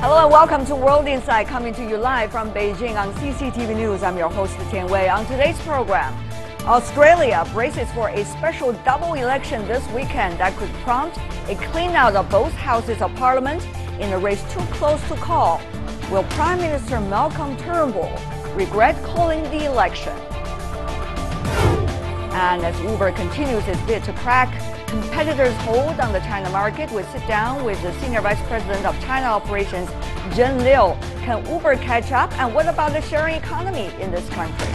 Hello and welcome to World Insight, coming to you live from Beijing on CCTV News. I'm your host, Tian Wei. On today's program, Australia braces for a special double election this weekend that could prompt a clean-out of both houses of parliament in a race too close to call. Will Prime Minister Malcolm Turnbull regret calling the election? And as Uber continues its bid to crack competitors' hold on the China market, we sit down with the Senior Vice President of China Operations, Zhen Liu. Can Uber catch up? And what about the sharing economy in this country?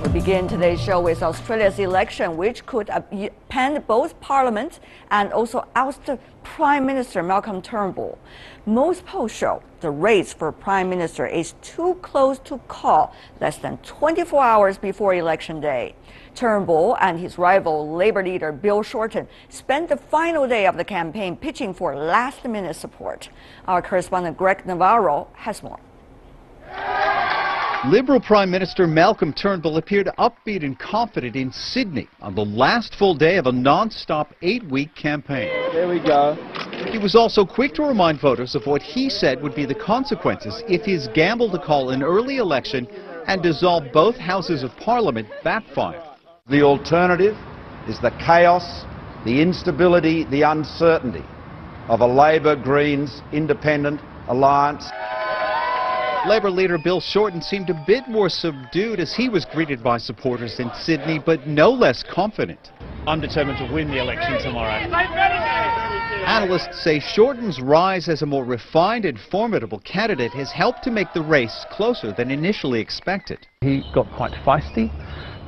We begin today's show with Australia's election, which could append both Parliament and also oust Prime Minister Malcolm Turnbull. Most polls show the race for Prime Minister is too close to call, less than 24 hours before Election Day. Turnbull and his rival Labour leader Bill Shorten spent the final day of the campaign pitching for last-minute support. Our correspondent Greg Navarro has more. Liberal Prime Minister Malcolm Turnbull appeared upbeat and confident in Sydney on the last full day of a non-stop 8-week campaign. There we go. He was also quick to remind voters of what he said would be the consequences if his gamble to call an early election and dissolve both houses of Parliament backfired. The alternative is the chaos, the instability, the uncertainty of a Labor-Greens independent alliance. Labour leader Bill Shorten seemed a bit more subdued as he was greeted by supporters in Sydney, but no less confident. I'm determined to win the election tomorrow. Analysts say Shorten's rise as a more refined and formidable candidate has helped to make the race closer than initially expected. He got quite feisty,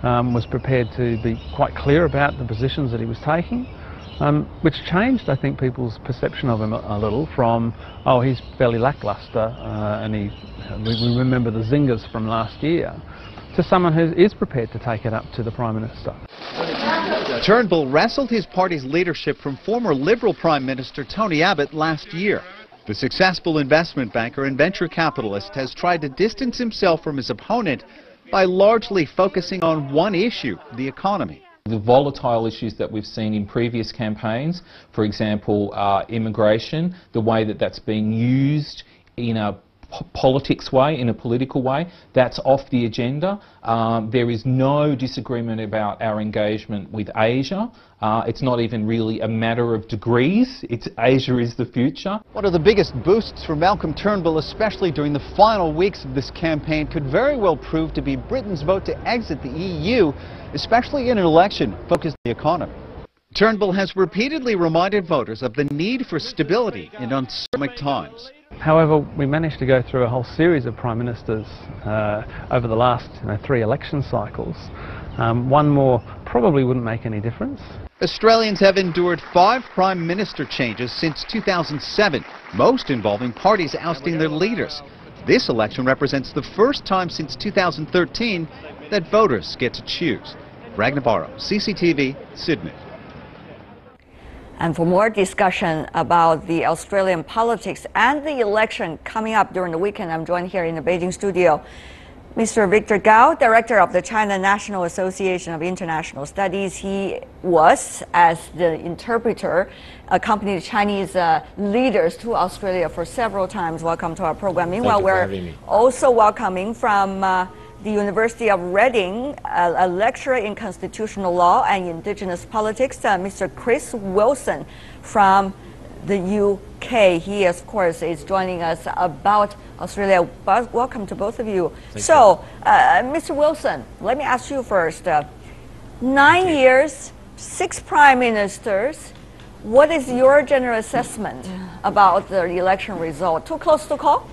was prepared to be quite clear about the positions that he was taking, which changed, I think, people's perception of him a little from, oh, he's fairly lacklustre, and we remember the zingers from last year, to someone who is prepared to take it up to the Prime Minister. Turnbull wrestled his party's leadership from former Liberal Prime Minister Tony Abbott last year. The successful investment banker and venture capitalist has tried to distance himself from his opponent by largely focusing on one issue, the economy. The volatile issues that we've seen in previous campaigns, for example, immigration, the way that that's being used in a politics way, in a political way, that's off the agenda. There is no disagreement about our engagement with Asia. It's not even really a matter of degrees. It's Asia is the future. One of the biggest boosts for Malcolm Turnbull, especially during the final weeks of this campaign, could very well prove to be Britain's vote to exit the EU, especially in an election focused on the economy. Turnbull has repeatedly reminded voters of the need for stability in uncertain times. However, we managed to go through a whole series of Prime Ministers over the last 3 election cycles. One more probably wouldn't make any difference. Australians have endured 5 Prime Minister changes since 2007, most involving parties ousting their leaders. This election represents the first time since 2013 that voters get to choose. Greg Navarro, CCTV, Sydney. And for more discussion about the Australian politics and the election coming up during the weekend, I'm joined here in the Beijing studio. Mr. Victor Gao, Director of the China National Association of International Studies. He was, as the interpreter, accompanied Chinese leaders to Australia for several times. Welcome to our program. Meanwhile, we're also welcoming from the University of Reading, a lecturer in constitutional law and indigenous politics, Mr. Chris Wilson from the UK. He, of course, is joining us about Australia. Welcome to both of you. Mr. Wilson, let me ask you first. 9 years, 6 prime ministers. What is your general assessment about the election result? Too close to call?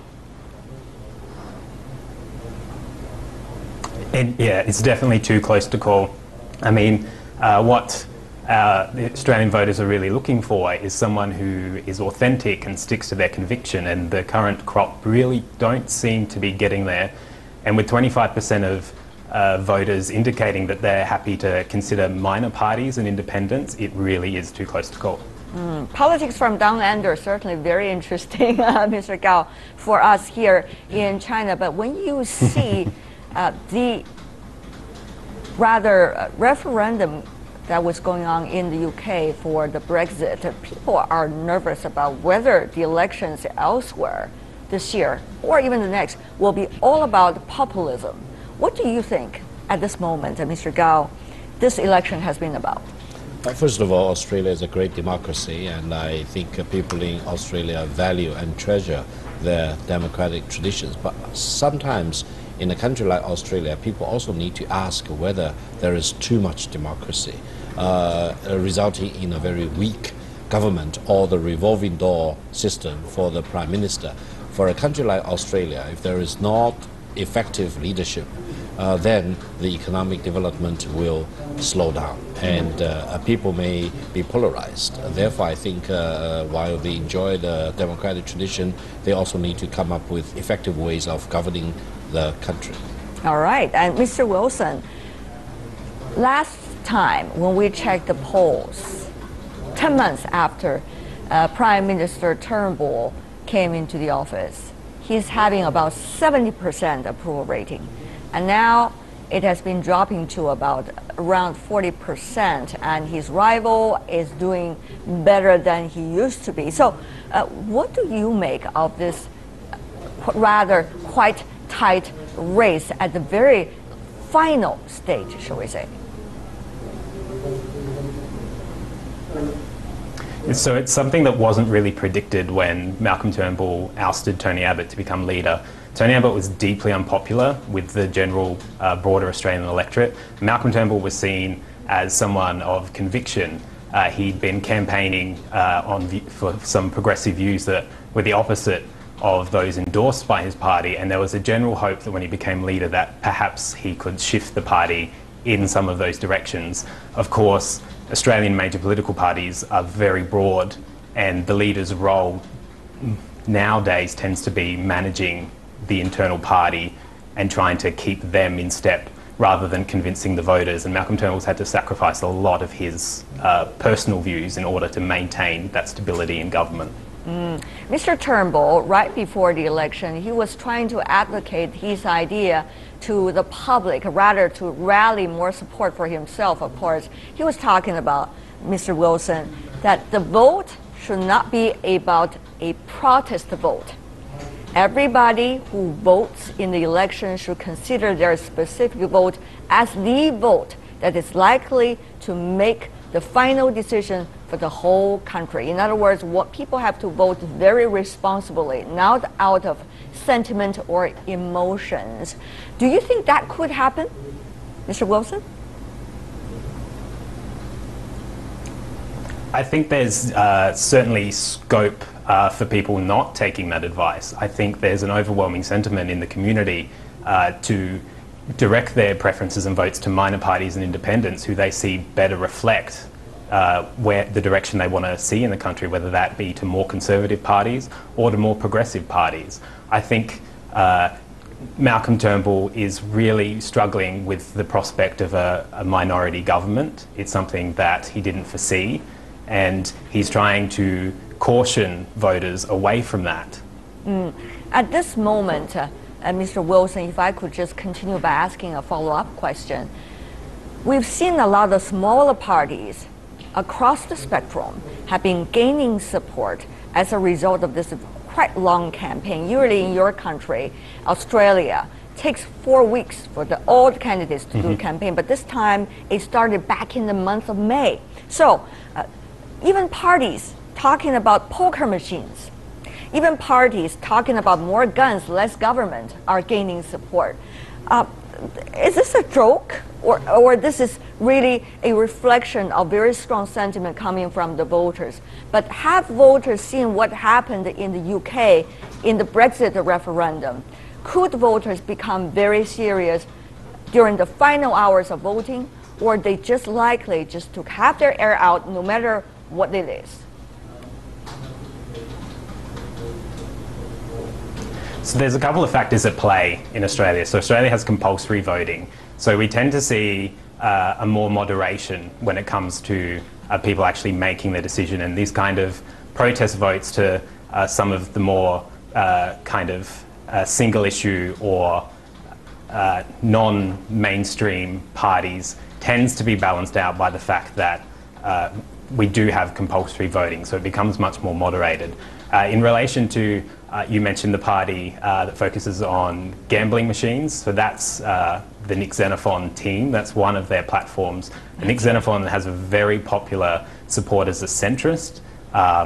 Yeah, it's definitely too close to call. I mean, what the Australian voters are really looking for is someone who is authentic and sticks to their conviction, and the current crop really don't seem to be getting there. And with 25% of voters indicating that they're happy to consider minor parties and independents, it really is too close to call. Politics from down under, certainly very interesting, Mr. Gao, for us here in China. But when you see the rather referendum that was going on in the UK for the Brexit, people are nervous about whether the elections elsewhere this year or even the next will be all about populism. What do you think at this moment, Mr. Gao, this election has been about? First of all, Australia is a great democracy, and I think people in Australia value and treasure their democratic traditions. But sometimes in a country like Australia, people also need to ask whether there is too much democracy, resulting in a very weak government or the revolving door system for the Prime Minister. For a country like Australia, if there is not effective leadership, then the economic development will slow down, and people may be polarized. Therefore, I think while they enjoy the democratic tradition, they also need to come up with effective ways of governing the country. All right, and Mr. Wilson, last time when we checked the polls, 10 months after Prime Minister Turnbull came into the office, he's having about 70% approval rating. And now it has been dropping to about around 40%, and his rival is doing better than he used to be. So what do you make of this rather quite tight race at the very final stage, shall we say? So it's something that wasn't really predicted when Malcolm Turnbull ousted Tony Abbott to become leader. Tony Abbott was deeply unpopular with the general broader Australian electorate. Malcolm Turnbull was seen as someone of conviction. He'd been campaigning for some progressive views that were the opposite of those endorsed by his party, and there was a general hope that when he became leader that perhaps he could shift the party in some of those directions. Of course, Australian major political parties are very broad, and the leader's role nowadays tends to be managing the internal party and trying to keep them in step rather than convincing the voters. And Malcolm Turnbull's had to sacrifice a lot of his personal views in order to maintain that stability in government. Mr. Turnbull, right before the election, he was trying to advocate his idea to the public, rather to rally more support for himself, of course. He was talking about, Mr. Wilson, that the vote should not be about a protest vote. Everybody who votes in the election should consider their specific vote as the vote that is likely to make the final decision for the whole country. In other words, what people have to vote very responsibly, not out of sentiment or emotions. Do you think that could happen, Mr. Wilson? I think there's certainly scope for people not taking that advice. I think there's an overwhelming sentiment in the community to direct their preferences and votes to minor parties and independents who they see better reflect where the direction they want to see in the country, whether that be to more conservative parties or to more progressive parties. I think Malcolm Turnbull is really struggling with the prospect of a minority government. It's something that he didn't foresee, and he's trying to caution voters away from that. At this moment, Mr. Wilson, if I could just continue by asking a follow-up question. We've seen a lot of smaller parties across the spectrum have been gaining support as a result of this quite long campaign. Usually in your country, Australia, takes 4 weeks for all the candidates to do a campaign, but this time it started back in the month of May. So even parties talking about poker machines, even parties talking about more guns, less government, are gaining support. Is this a joke, or this is really a reflection of very strong sentiment coming from the voters? But have voters seen what happened in the UK in the Brexit referendum? Could voters become very serious during the final hours of voting, or are they just likely just to have their air out no matter what it is? So there's a couple of factors at play in Australia. So Australia has compulsory voting. So we tend to see a more moderation when it comes to people actually making the decision, and these kind of protest votes to some of the more kind of single issue or non-mainstream parties tends to be balanced out by the fact that we do have compulsory voting, so it becomes much more moderated. In relation to, you mentioned the party that focuses on gambling machines, so that's the Nick Xenophon team. That's one of their platforms. Nick Xenophon has a very popular support as a centrist.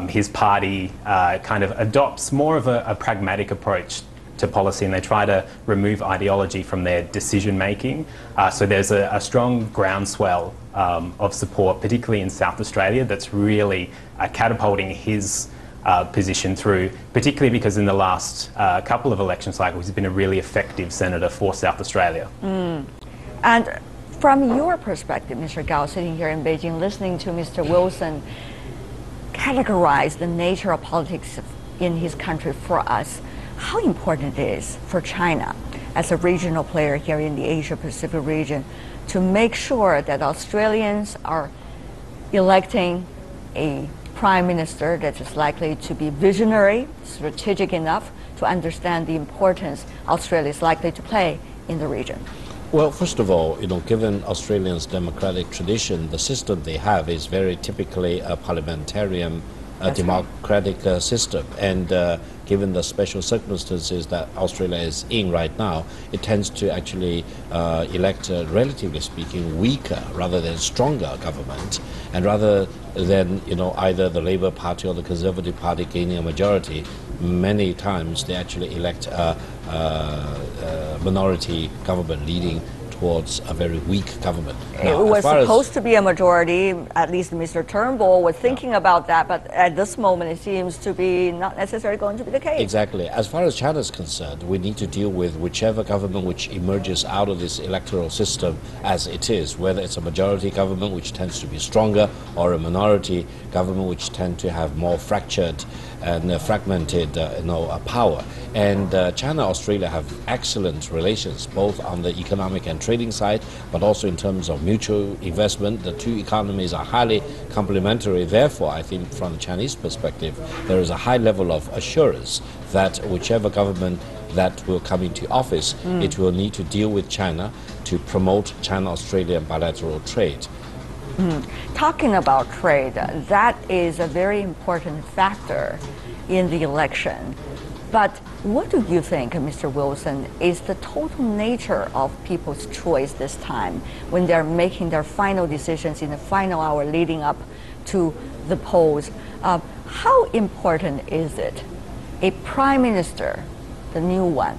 His party kind of adopts more of a pragmatic approach to policy, and they try to remove ideology from their decision making. So there's a strong groundswell of support, particularly in South Australia, that's really catapulting his position through, particularly because in the last couple of election cycles he's been a really effective senator for South Australia. And from your perspective, Mr. Gao, sitting here in Beijing, listening to Mr. Wilson categorize the nature of politics in his country for us, how important it is for China as a regional player here in the Asia-Pacific region to make sure that Australians are electing a prime minister that is likely to be visionary, strategic enough to understand the importance Australia is likely to play in the region? Well, first of all, given Australians' democratic tradition, the system they have is very typically a parliamentarian democratic system. And given the special circumstances that Australia is in right now, it tends to actually elect a, relatively speaking, weaker rather than stronger government. And rather than either the Labour Party or the Conservative Party gaining a majority, many times they actually elect a minority government leading towards a very weak government. Now, it was supposed to be a majority, at least Mr. Turnbull was thinking about that, but at this moment it seems to be not necessarily going to be the case. Exactly. As far as China is concerned, we need to deal with whichever government which emerges out of this electoral system as it is, whether it's a majority government which tends to be stronger or a minority government which tend to have more fractured and fragmented power. And China and Australia have excellent relations, both on the economic and trading side, but also in terms of mutual investment. The two economies are highly complementary. Therefore, I think from the Chinese perspective, there is a high level of assurance that whichever government that will come into office, it will need to deal with China to promote China-Australia bilateral trade. Talking about trade, that is a very important factor in the election. But what do you think, Mr. Wilson, is the total nature of people's choice this time when they're making their final decisions in the final hour leading up to the polls? How important is it a prime minister, the new one,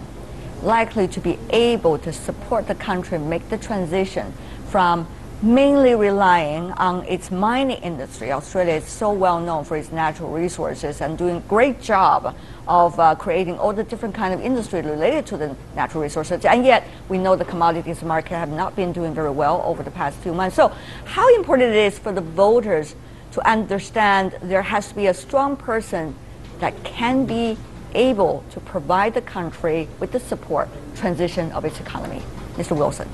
likely to be able to support the country, make the transition from mainly relying on its mining industry? Australia is so well known for its natural resources and doing a great job of creating all the different kind of industry related to the natural resources. And yet, we know the commodities market have not been doing very well over the past few months. So how important it is for the voters to understand there has to be a strong person that can be able to provide the country with the support transition of its economy? Mr. Wilson.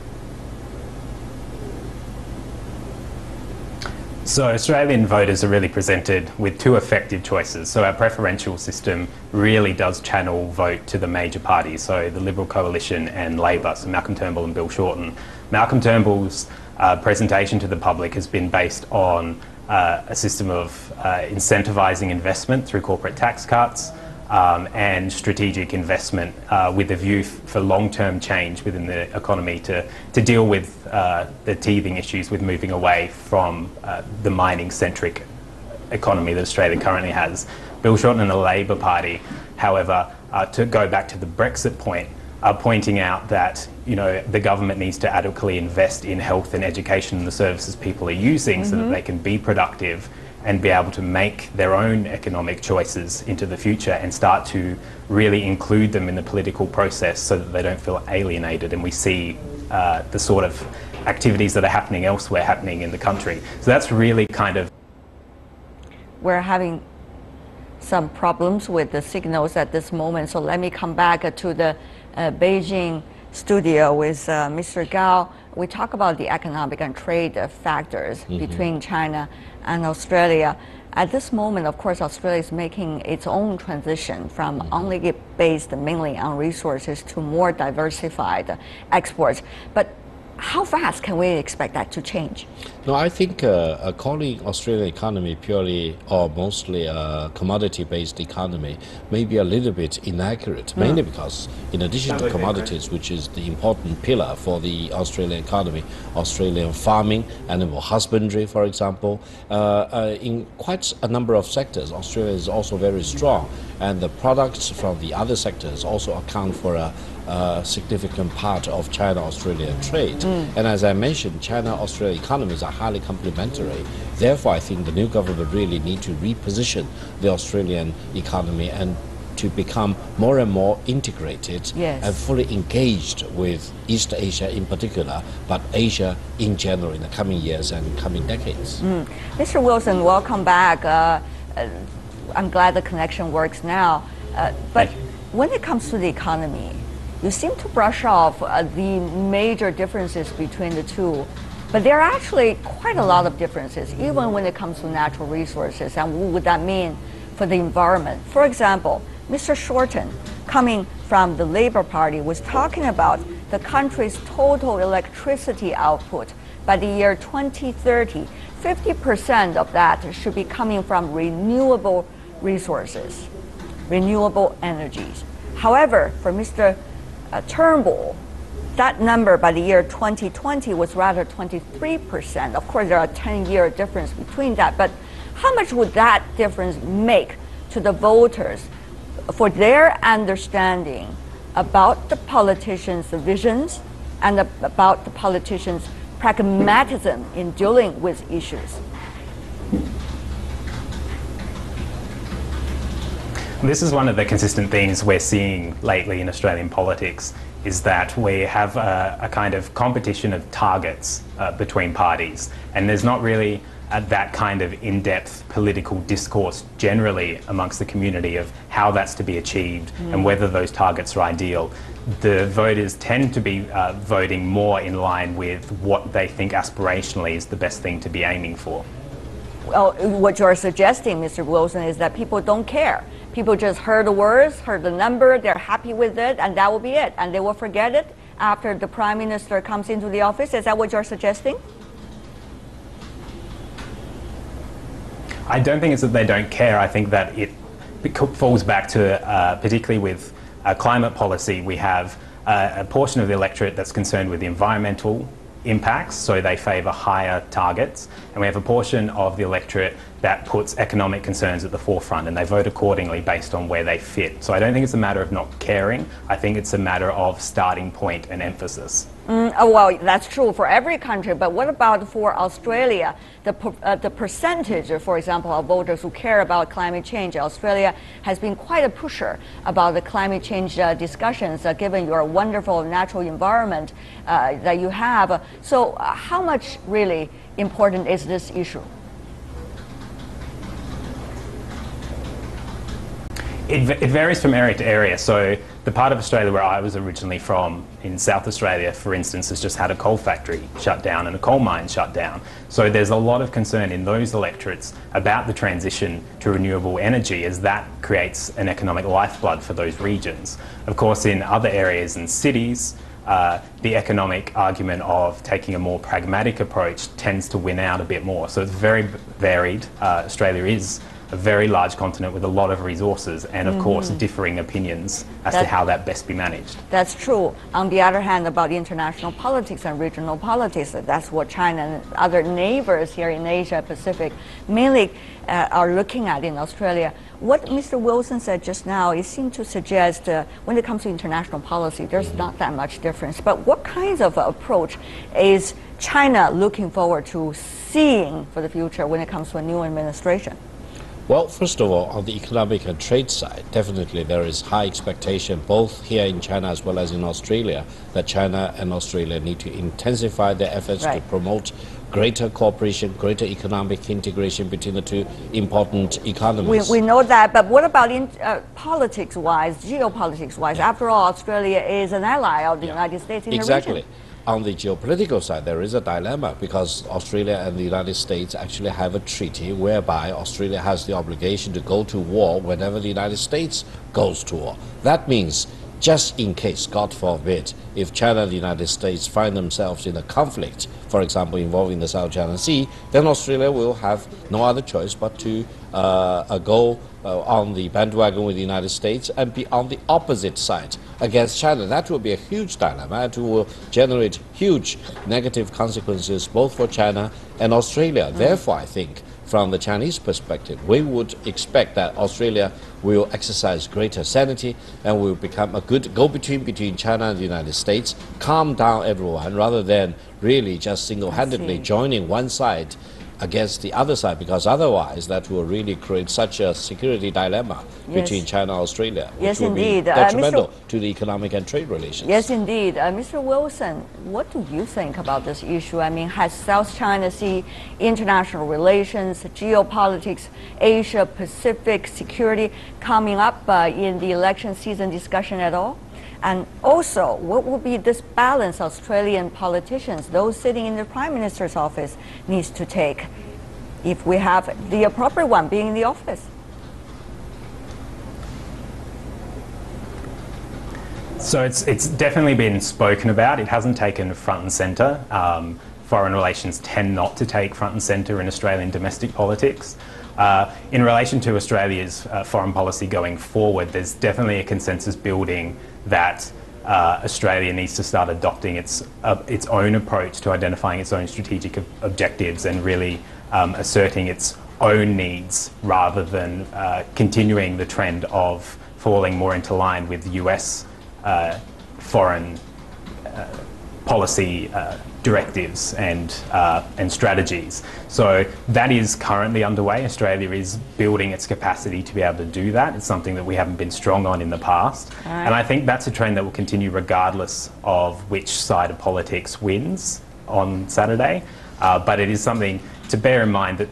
So Australian voters are really presented with two effective choices. So our preferential system really does channel vote to the major parties, so the Liberal coalition and Labor, so Malcolm Turnbull and Bill Shorten. Malcolm Turnbull's presentation to the public has been based on a system of incentivising investment through corporate tax cuts, and strategic investment with a view for long-term change within the economy to deal with the teething issues with moving away from the mining-centric economy that Australia currently has. Bill Shorten and the Labor Party, however, to go back to the Brexit point, are pointing out that the government needs to adequately invest in health and education and the services people are using so that they can be productive and be able to make their own economic choices into the future and start to really include them in the political process so that they don't feel alienated, and we see the sort of activities that are happening elsewhere happening in the country. So that's really kind of... We're having some problems with the signals at this moment, so let me come back to the Beijing studio with Mr. Gao. We talk about the economic and trade factors between China and Australia. At this moment, of course, Australia is making its own transition from only based mainly on resources to more diversified exports. But how fast can we expect that to change? No, I think calling Australian economy purely or mostly a commodity-based economy may be a little bit inaccurate, mainly because in addition to commodities, which is the important pillar for the Australian economy, Australian farming, animal husbandry, for example, in quite a number of sectors, Australia is also very strong, and the products from the other sectors also account for a significant part of China-Australia trade. And as I mentioned, China-Australia economies are highly complementary. Therefore, I think the new government really need to reposition the Australian economy and to become more and more integrated and fully engaged with East Asia in particular, but Asia in general in the coming years and coming decades. Mr. Wilson, welcome back. I'm glad the connection works now. But when it comes to the economy, you seem to brush off the major differences between the two, but there are actually quite a lot of differences, even when it comes to natural resources, and what would that mean for the environment? For example, Mr. Shorten, coming from the Labour Party, was talking about the country's total electricity output by the year 2030. 50% of that should be coming from renewable resources, renewable energies. However, for Mr. Turnbull, that number by the year 2020 was rather 23%. Of course, there are a 10-year difference between that, but how much would that difference make to the voters for their understanding about the politicians' visions and about the politicians' pragmatism in dealing with issues? This is one of the consistent themes we're seeing lately in Australian politics, is that we have a kind of competition of targets between parties, and there's not really that kind of in-depth political discourse generally amongst the community of how that's to be achieved and whether those targets are ideal. The voters tend to be voting more in line with what they think aspirationally is the best thing to be aiming for. Well, what you're suggesting, Mr. Wilson, is that people don't care. People just heard the words, heard the number, they're happy with it, and that will be it. And they will forget it after the Prime Minister comes into the office. Is that what you're suggesting? I don't think it's that they don't care. I think that it falls back to, particularly with climate policy, we have a portion of the electorate that's concerned with the environmental impacts, so they favour higher targets, and we have a portion of the electorate that puts economic concerns at the forefront, and they vote accordingly based on where they fit. So I don't think it's a matter of not caring, I think it's a matter of starting point and emphasis. Well, that's true for every country, but what about for Australia? The percentage, for example, of voters who care about climate change. Australia has been quite a pusher about the climate change discussions, given your wonderful natural environment that you have. So how much really important is this issue? It varies from area to area. So the part of Australia where I was originally from, in South Australia, for instance, has just had a coal factory shut down and a coal mine shut down. So there's a lot of concern in those electorates about the transition to renewable energy, as that creates an economic lifeblood for those regions. Of course, in other areas and cities, the economic argument of taking a more pragmatic approach tends to win out a bit more. So it's very varied. Australia is a very large continent with a lot of resources and, of course, differing opinions as to how that best be managed. That's true. On the other hand, about international politics and regional politics, that's what China and other neighbors here in Asia Pacific mainly are looking at in Australia. What Mr. Wilson said just now, it seemed to suggest when it comes to international policy, there's not that much difference. But what kinds of approach is China looking forward to seeing for the future when it comes to a new administration? Well, first of all, on the economic and trade side, definitely there is high expectation both here in China as well as in Australia that China and Australia need to intensify their efforts to promote greater cooperation, greater economic integration between the two important economies. We know that, but what about politics-wise, geopolitics-wise? After all, Australia is an ally of the United States in the region. On the geopolitical side, there is a dilemma because Australia and the United States actually have a treaty whereby Australia has the obligation to go to war whenever the United States goes to war. That means just in case, God forbid, if China and the United States find themselves in a conflict, for example, involving the South China Sea, then Australia will have no other choice but to go on the bandwagon with the United States and be on the opposite side against China. That will be a huge dilemma and will generate huge negative consequences both for China and Australia. Therefore, I think, from the Chinese perspective, we would expect that Australia will exercise greater sanity and will become a good go-between between China and the United States, calm down everyone rather than really just single-handedly joining one side against the other side, because otherwise that will really create such a security dilemma between China and Australia, which will be detrimental to the economic and trade relations. Yes, indeed. Mr. Wilson, what do you think about this issue? I mean, has South China Sea, international relations, geopolitics, Asia-Pacific security coming up in the election season discussion at all? And also, what will be this balance Australian politicians, those sitting in the Prime Minister's office, needs to take if we have the appropriate one being in the office? So it's definitely been spoken about. It hasn't taken front and centre. Foreign relations tend not to take front and centre in Australian domestic politics. In relation to Australia's foreign policy going forward, there's definitely a consensus building that Australia needs to start adopting its own approach to identifying its own strategic objectives and really asserting its own needs rather than continuing the trend of falling more into line with US foreign policy directives and strategies. So that is currently underway. Australia is building its capacity to be able to do that. It's something that we haven't been strong on in the past. And I think that's a trend that will continue regardless of which side of politics wins on Saturday. But it is something to bear in mind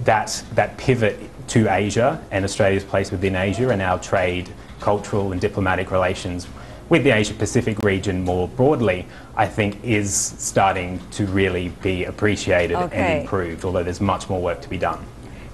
that pivot to Asia and Australia's place within Asia and our trade, cultural and diplomatic relations with the Asia-Pacific region more broadly, I think is starting to really be appreciated and improved, although there's much more work to be done.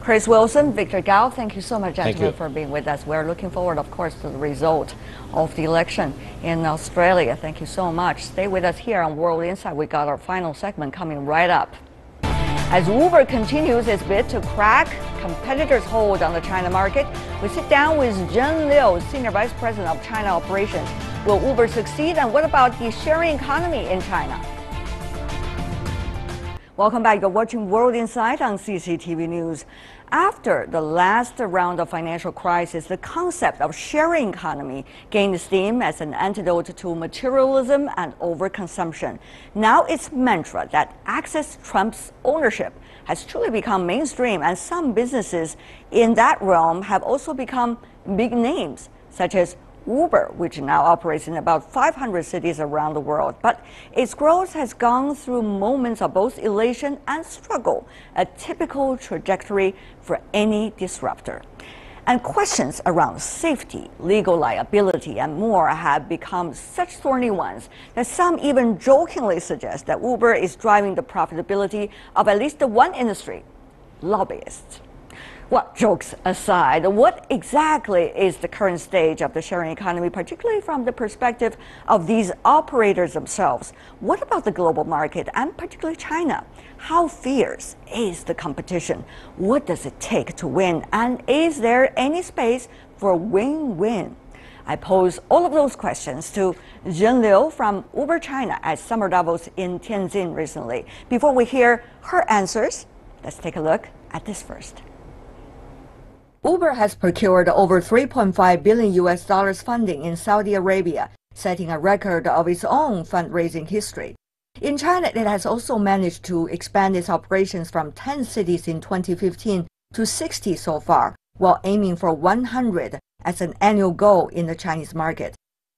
Chris Wilson, Victor Gao, thank you so much, gentlemen, for being with us. We're looking forward, of course, to the result of the election in Australia. Thank you so much. Stay with us here on World Insight. We got our final segment coming right up. As Uber continues its bid to crack competitors' hold on the China market, we sit down with Zhen Liu, Senior Vice President of China Operations. Will Uber succeed, and what about the sharing economy in China? Welcome back. You're watching World Insight on CCTV News. After the last round of financial crisis, the concept of sharing economy gained steam as an antidote to materialism and overconsumption. Now its mantra that access trumps ownership has truly become mainstream, and some businesses in that realm have also become big names, such as Uber, which now operates in about 500 cities around the world. But its growth has gone through moments of both elation and struggle, a typical trajectory for any disruptor. And questions around safety, legal liability, and more have become such thorny ones that some even jokingly suggest that Uber is driving the profitability of at least the one industry, lobbyists. Well, jokes aside, what exactly is the current stage of the sharing economy, particularly from the perspective of these operators themselves? What about the global market, and particularly China? How fierce is the competition? What does it take to win? And is there any space for win-win? I pose all of those questions to Zhen Liu from Uber China at Summer Davos in Tianjin recently. Before we hear her answers, let's take a look at this first. Uber has procured over $3.5 billion funding in Saudi Arabia, setting a record of its own fundraising history. In China, it has also managed to expand its operations from 10 cities in 2015 to 60 so far, while aiming for 100 as an annual goal in the Chinese market.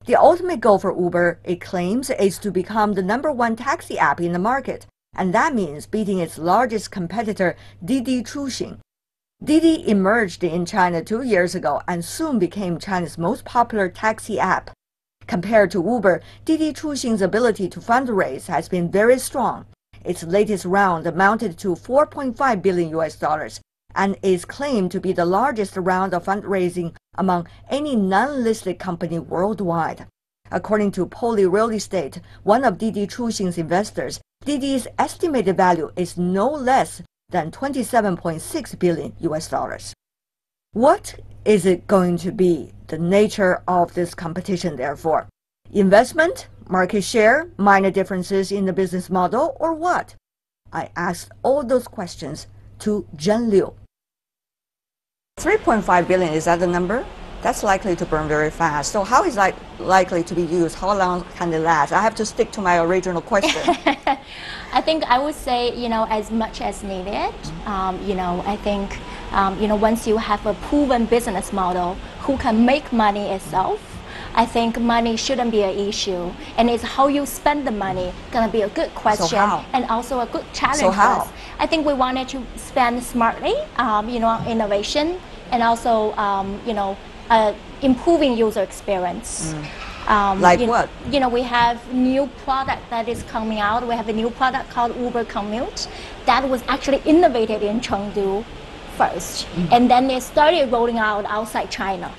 The ultimate goal for Uber, it claims, is to become the #1 taxi app in the market, and that means beating its largest competitor, Didi Chuxing. Didi emerged in China 2 years ago and soon became China's most popular taxi app. Compared to Uber, Didi Chuxing's ability to fundraise has been very strong. Its latest round amounted to $4.5 billion and is claimed to be the largest round of fundraising among any non-listed company worldwide. According to Poly Real Estate, one of Didi Chuxing's investors, Didi's estimated value is no less than $27.6 billion US. What is it going to be, the nature of this competition, therefore? Investment, market share, minor differences in the business model, or what? I asked all those questions to Zhen Liu. 3.5 billion, is that the number? That's likely to burn very fast. So how is that likely to be used? How long can it last? I have to stick to my original question. I think I would say, as much as needed. I think, once you have a proven business model who can make money itself, I think money shouldn't be an issue. And it's how you spend the money going to be a good question. So how? And also a good challenge So how? for us. I think we wanted to spend smartly, on innovation and also, improving user experience. Like what? We have new product that is coming out. We have a new product called Uber Commute that was actually innovated in Chengdu first. And then they started rolling out outside China.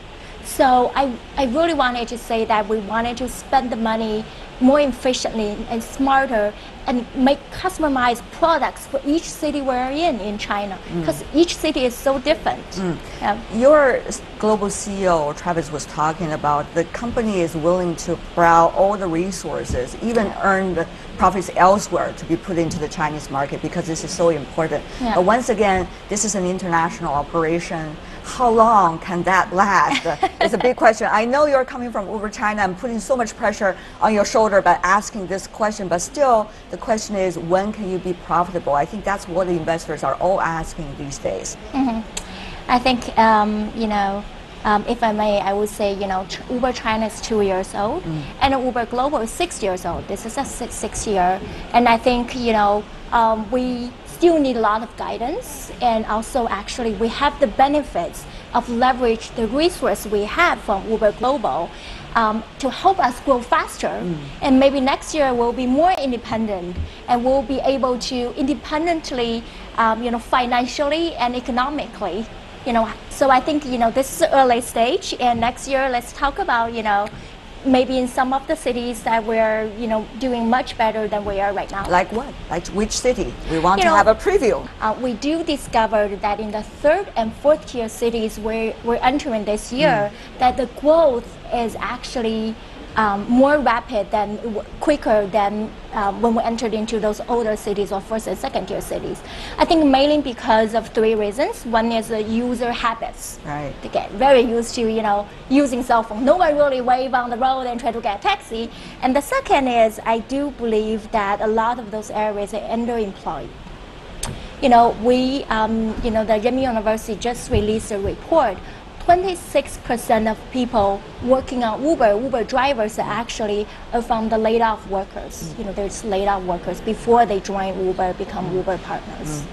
So I really wanted to say that we wanted to spend the money more efficiently and smarter and make customized products for each city we're in China, because each city is so different. Yeah. Your global CEO, Travis, was talking about the company is willing to plow all the resources, even earn the profits elsewhere to be put into the Chinese market because this is so important. Yeah. But once again, this is an international operation. How long can that last? It's a big question. I know you're coming from Uber China and putting so much pressure on your shoulder by asking this question, but still the question is, when can you be profitable? I think that's what the investors are all asking these days. I think, if I may, I would say, Uber China is 2 years old, and Uber Global is 6 years old. This is a sixth year, and I think, we still need a lot of guidance, and also actually we have the benefits of leverage the resource we have from Uber Global to help us grow faster. And maybe next year we'll be more independent and we'll be able to independently, financially and economically. So I think, this is the early stage, and next year let's talk about, maybe in some of the cities that we're, doing much better than we are right now. Like what? Like which city? We want to have a preview. We do discover that in the third and fourth tier cities we're entering this year, that the growth is actually more rapid than, quicker than when we entered into those older cities or first and second tier cities. I think mainly because of 3 reasons. One is the user habits. Right. They get very used to, using cell phone. No one really wave on the road and try to get a taxi. And the second is, I do believe that a lot of those areas are underemployed. The Renmin University just released a report. 26% of people working on Uber drivers are actually from the laid off workers. There's laid off workers before they join Uber, become Uber partners.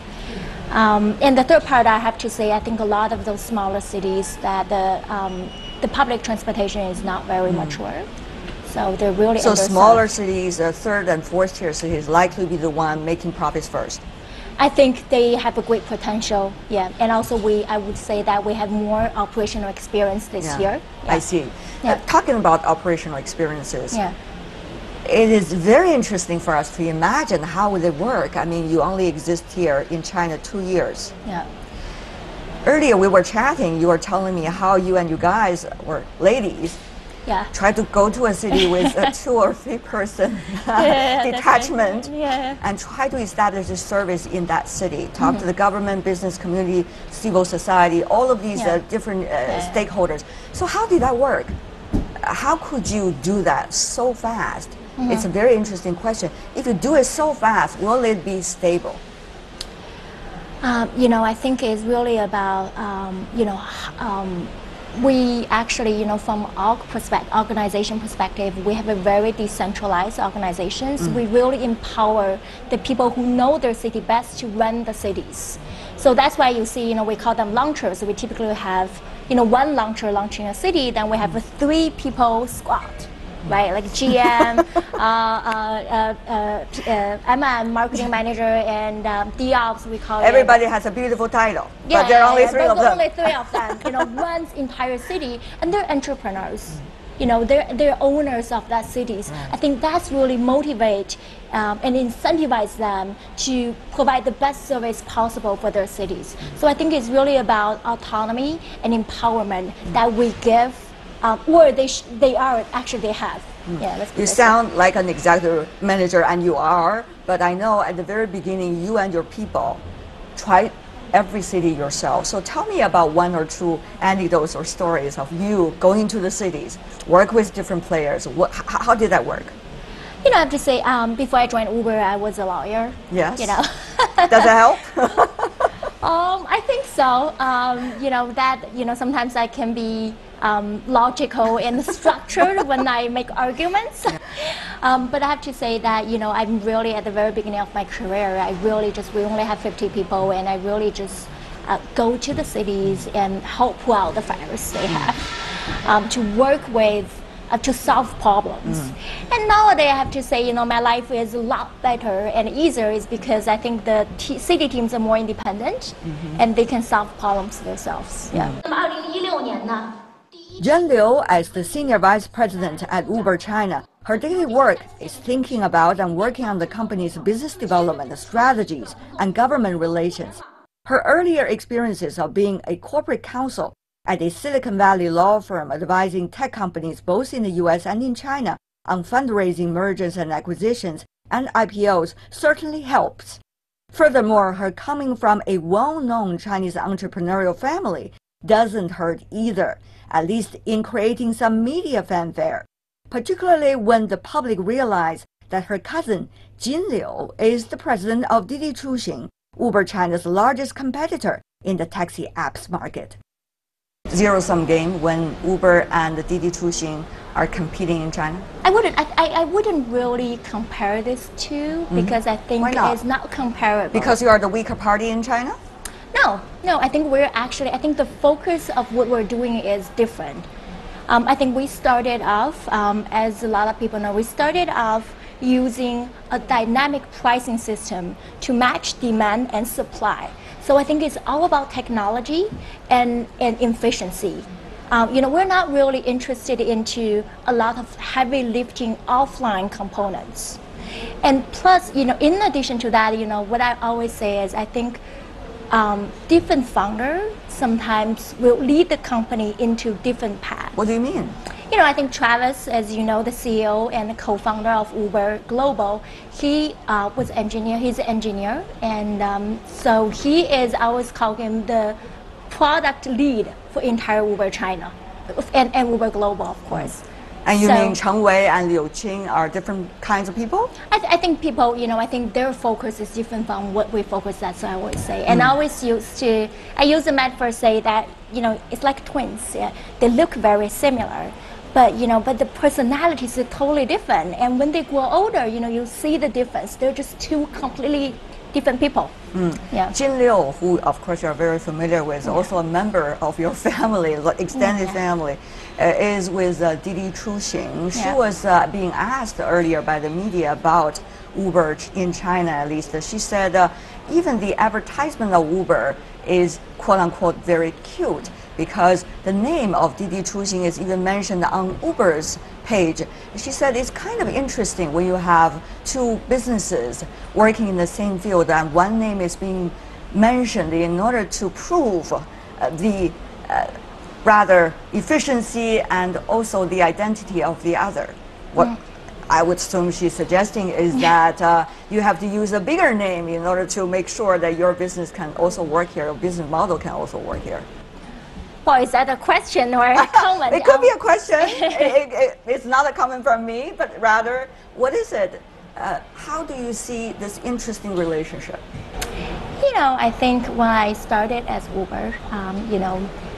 And the third part, I have to say, I think a lot of those smaller cities that the public transportation is not very mature. So they're really So underserved. smaller cities, third and fourth tier cities, likely be the one making profits first. I think they have a great potential, yeah. And also I would say that we have more operational experience this year. Yeah. I see. Yeah. Talking about operational experiences, Yeah. it is very interesting for us to imagine how would it work. I mean, you only exist here in China 2 years. Yeah. Earlier we were chatting, you were telling me how you and you guys, or ladies, Yeah. try to go to a city with a 2 or 3 person detachment and try to establish a service in that city. Talk to the government, business community, civil society, all of these different stakeholders. So how did that work? How could you do that so fast? It's a very interesting question. If you do it so fast, will it be stable? I think it's really about, we actually, from our organization perspective, we have a very decentralized organizations. We really empower the people who know their city best to run the cities. So that's why you see, we call them launchers. We typically have, one launcher launching a city, then we have a 3 people squad. right? Like GM, I'm a marketing manager, and DOps, we call Everybody it. has a beautiful title, Yeah, but there are only three of them. Only 3 of them, runs entire city, and they're entrepreneurs. They're owners of that cities. I think that's really motivate and incentivize them to provide the best service possible for their cities. So I think it's really about autonomy and empowerment that we give, or they have. Yeah, let's You sound like an executive manager, and you are, but I know at the very beginning you and your people tried every city yourself. So tell me about 1 or 2 anecdotes or stories of you going to the cities, work with different players. How did that work? I have to say, before I joined Uber, I was a lawyer. Yes. Does it help? I think so. Sometimes I can be logical and structured when I make arguments. But I have to say that, I'm really at the very beginning of my career, we only have 50 people, and I really just go to the cities and help out the fires they have to work with, to solve problems. And nowadays I have to say, my life is a lot better and easier is because I think the city teams are more independent and they can solve problems themselves. Yeah. Jen Liu, as the Senior Vice President at Uber China, her daily work is thinking about and working on the company's business development strategies and government relations. Her earlier experiences of being a corporate counsel at a Silicon Valley law firm advising tech companies both in the US and in China on fundraising, mergers and acquisitions, and IPOs certainly helps. Furthermore, her coming from a well-known Chinese entrepreneurial family doesn't hurt either, at least in creating some media fanfare, particularly when the public realized that her cousin, Jin Liu, is the president of Didi Chuxing, Uber China's largest competitor in the taxi apps market. Zero-sum game when Uber and Didi Chuxing are competing in China? I wouldn't really compare these two because I think it's not comparable. Because you are the weaker party in China? No, I think I think the focus of what we're doing is different. I think we started off, as a lot of people know, we started off using a dynamic pricing system to match demand and supply. So I think it's all about technology and efficiency. We're not really interested into a lot of heavy lifting offline components. And plus, in addition to that, what I always say is I think different founders sometimes will lead the company into different paths. What do you mean? I think Travis, as you know, the CEO and the co-founder of Uber Global, he was engineer. He's an engineer, and so he is. I always call him the product lead for entire Uber China, and Uber Global, of course. And you mean Cheng Wei and Liu Qing are different kinds of people? I think people, I think their focus is different from what we focus at, so I always say. And I always I use the metaphor say that, it's like twins. Yeah? They look very similar, but, but the personalities are totally different. And when they grow older, you see the difference. They're just two completely different people. Yeah. Jin Liu, who of course you're very familiar with, also a member of your family, extended family, is with Didi Chuxing. She was being asked earlier by the media about Uber in China, at least. She said even the advertisement of Uber is quote-unquote very cute because the name of Didi Chuxing is even mentioned on Uber's page. She said it's kind of interesting when you have two businesses working in the same field and one name is being mentioned in order to prove the rather efficiency and also the identity of the other. What I would assume she's suggesting is that you have to use a bigger name in order to make sure that your business can also work here, your business model can also work here. Well, is that a question or a comment? It could be a question. It's not a comment from me, but rather, what is it? How do you see this interesting relationship? I think when I started as Uber,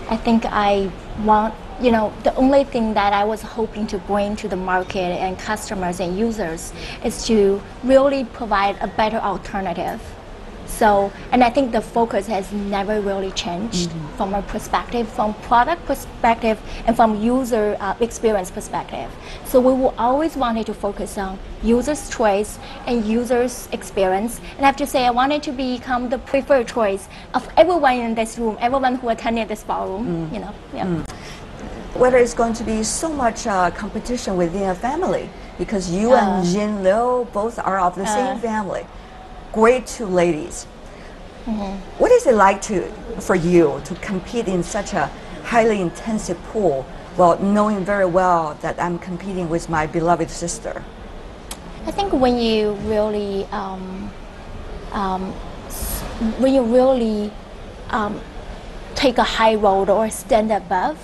I think I want, the only thing that I was hoping to bring to the market and customers and users is to really provide a better alternative So, and I think the focus has never really changed from a perspective, from product perspective, and from user experience perspective. So we will always wanted to focus on user's choice and user's experience. And I have to say, I wanted to become the preferred choice of everyone in this room, everyone who attended this ballroom. You know, Whether it's going to be so much competition within a family, because you and Jin Liu both are of the same family. Great two ladies. What is it like for you to compete in such a highly intensive pool while knowing very well that I'm competing with my beloved sister? I think when you really take a high road or stand above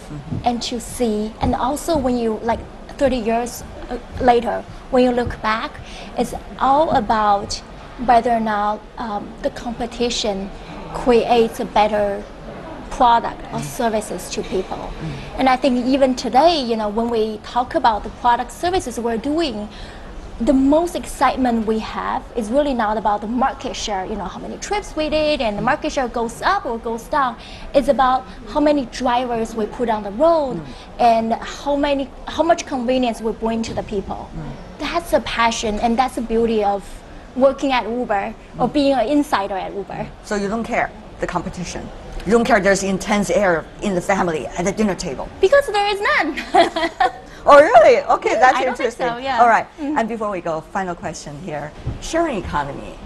and to see, and also when you, like 30 years later, when you look back, it's all about whether or not the competition creates a better product or services to people. And I think even today, you know, when we talk about the product services we're doing, the most excitement we have is really not about the market share, you know, how many trips we did and the market share goes up or goes down. It's about how many drivers we put on the road and how much convenience we bring to the people. That's a passion, and that's the beauty of working at Uber or being an insider at Uber. So you don't care the competition? You don't care there's intense air in the family at the dinner table? Because there is none. Oh, really? Okay, that's I don't interesting. think so, yeah. All right, and before we go, final question here. Sharing economy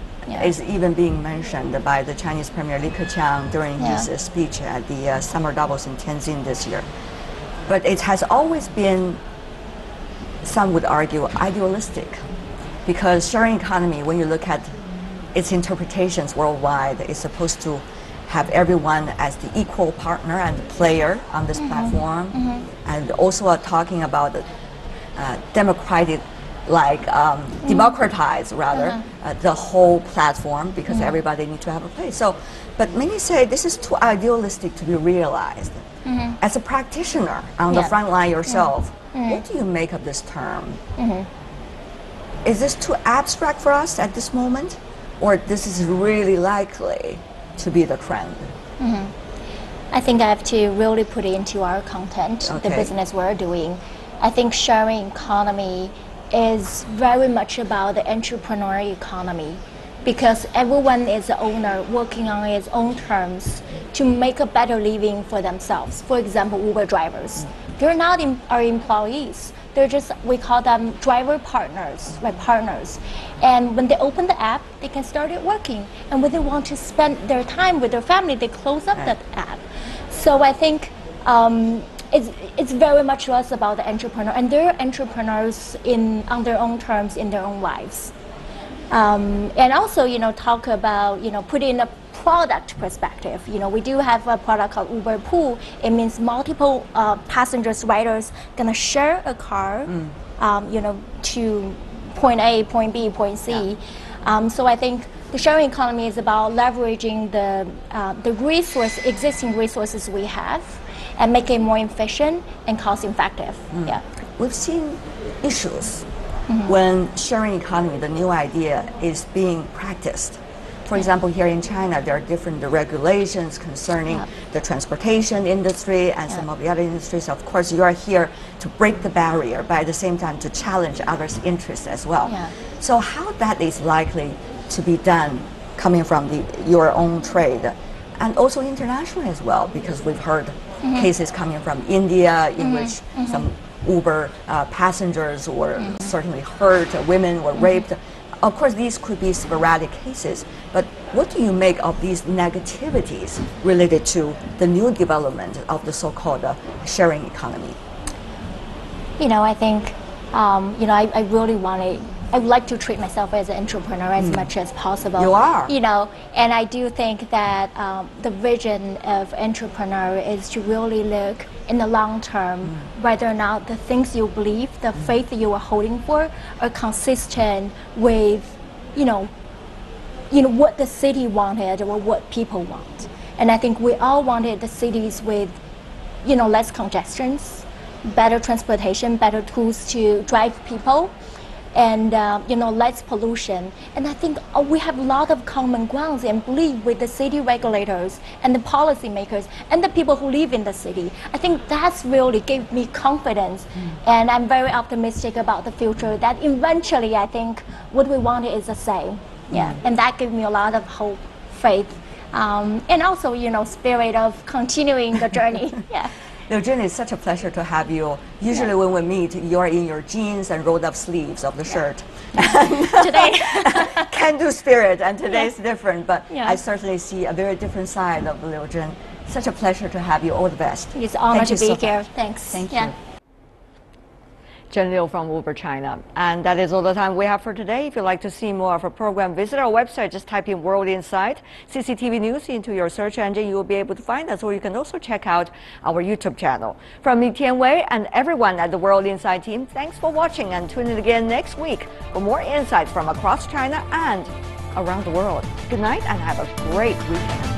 is even being mentioned by the Chinese Premier Li Keqiang during his speech at the Summer Davos in Tianjin this year. But it has always been, some would argue, idealistic. Because sharing economy, when you look at its interpretations worldwide, is supposed to have everyone as the equal partner and player on this platform, and also talking about democratic, democratize rather the whole platform, because everybody needs to have a place. So, but many say this is too idealistic to be realized. As a practitioner on the front line yourself, what do you make of this term? Is this too abstract for us at this moment, or this is really likely to be the trend? I think I have to really put it into our content, the business we're doing. I think sharing economy is very much about the entrepreneurial economy, because everyone is the owner working on its own terms to make a better living for themselves. For example, Uber drivers. They're not our employees. They're just, we call them driver partners, right? Partners. And when they open the app, they can start it working. And when they want to spend their time with their family, they close up that app. So I think it's very much less about the entrepreneur, and they're entrepreneurs on their own terms in their own lives. And also, you know, talk about, you know, put in a product perspective. You know, we do have a product called Uber Pool. It means multiple passengers, riders gonna share a car, you know, to point A, point B, point C. So I think the sharing economy is about leveraging the existing resources we have and make it more efficient and cost effective. We've seen issues when sharing economy, the new idea, is being practiced. For example, here in China, there are different regulations concerning the transportation industry and some of the other industries. Of course, you are here to break the barrier, but at the same time to challenge others' interests as well. So how that is likely to be done coming from your own trade, and also internationally as well, because we've heard cases coming from India in which some Uber passengers were certainly hurt, women were raped. Of course, these could be sporadic cases, but what do you make of these negativities related to the new development of the so-called sharing economy? You know, I think, you know, I really I would like to treat myself as an entrepreneur as much as possible. You are. You know, and I do think that the vision of entrepreneur is to really look in the long term whether or not the things you believe, the faith you are holding for, are consistent with, you know, what the city wanted or what people want. And I think we all wanted the cities with, you know, less congestions, better transportation, better tools to drive people. and less pollution. And I think we have a lot of common grounds and believe with the city regulators and the policymakers and the people who live in the city. I think that's really gave me confidence, and I'm very optimistic about the future. That eventually, I think what we want is the same. Yeah, and that gave me a lot of hope, faith, and also spirit of continuing the journey. Yeah. Liu Jun, it's such a pleasure to have you. Usually when we meet, you're in your jeans and rolled up sleeves of the shirt. Today. Can-do spirit, and today's different, but Yeah. I certainly see a very different side of Liu Jun. Such a pleasure to have you. All the best. It's an honor Thank to you be so here. much. Thanks. Thank Yeah. you. Jen Liu from Uber China. And that is all the time we have for today. If you'd like to see more of our program, visit our website. Just type in World Insight, CCTV News into your search engine. You will be able to find us, or you can also check out our YouTube channel. From Li Tianwei and everyone at the World Insight team, thanks for watching, and tune in again next week for more insights from across China and around the world. Good night and have a great weekend.